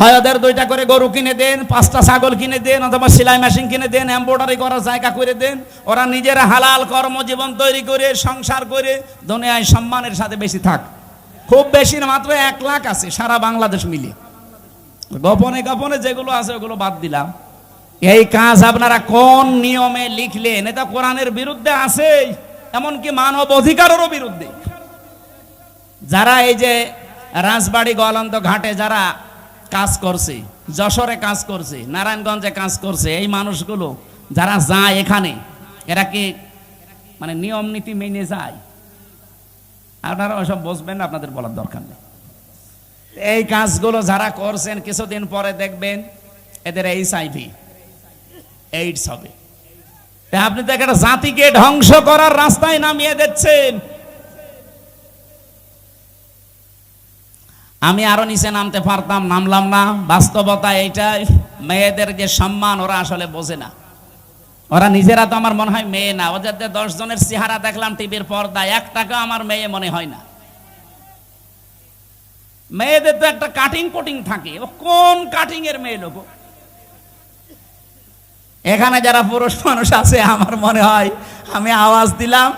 হয় ওদের 2টা করে গরু কিনে দেন, 5টা ছাগল কিনে দেন, অথবা সেলাই মেশিন কিনে দেন, এমব্রয়ডারি করার জায়গা করে দেন। ওরা নিজেরা হালাল কর্মজীবন তৈরি করে সংসার করে দুনিয়ায় সম্মানের সাথে বেশি থাক। খুব বেশি না, মাত্র 1 লাখ আছে সারা বাংলাদেশ মিলে। গোপনে গোপনে যেগুলো আছে ওগুলো বাদ দিলাম। এই কাজ আপনারা কোন নিয়মে লিখলেন? এটা কোরআনের বিরুদ্ধে আছে, এমনকি মানব অধিকারেরও বিরুদ্ধে। যারা এই যে রাজবাড়ী গোয়ালন্দ ঘাটে যারা কাজ করছে, যশোরে কাজ করছে, নারায়ণগঞ্জে কাজ করছে, এই মানুষগুলো যারা যায় এখানে, এরা কি মানে নিয়ম নীতি মেনে যায়? আপনারা ওসব বুঝবেন না, আপনাদের বলার দরকার নেই। এই কাজগুলো যারা করছেন কিছুদিন পরে দেখবেন এদের HIV এইডস হবে। আপনি তো একটা জাতিকে ধ্বংস করার রাস্তায় নামিয়ে দিচ্ছেন। আমি আরো নিচে নামতে পারতাম, নামলাম না। বাস্তবতা এইটাই, মেয়েদের যে সম্মান ওরা আসলে বোঝে না। ওরা নিজেরা তো আমার মনে হয় মেয়ে না। ওদের 10 জনের চেহারা দেখলাম টিভির পর্দায়, একটাকে আমার মেয়ে মনে হয় না। মেয়েদের তো একটা কাটিং কোটিং থাকে, ও কোন কাটিং এর মেয়ে লোক? এখানে যারা পুরুষ মানুষ আছে, আমার মনে হয় আমি আওয়াজ দিলাম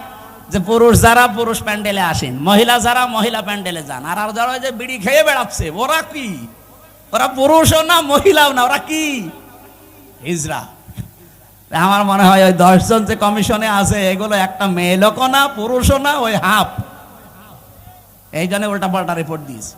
যে পুরুষ যারা পুরুষ প্যান্ডেলে আসেন, মহিলা যারা মহিলা প্যান্ডেলে যান। আর যারা যে বিড়ি খেয়ে বেড়াচ্ছে, ওরা কি? ওরা পুরুষও না মহিলাও না, ওরা কি? হিজড়া। আমার মনে হয় ওই 10 জন যে কমিশনে আছে এগুলো একটা মেয়ে লোকও না, পুরুষও না, ওই হাফ। এই জন্য উল্টা পাল্টা রিপোর্ট দিয়েছে।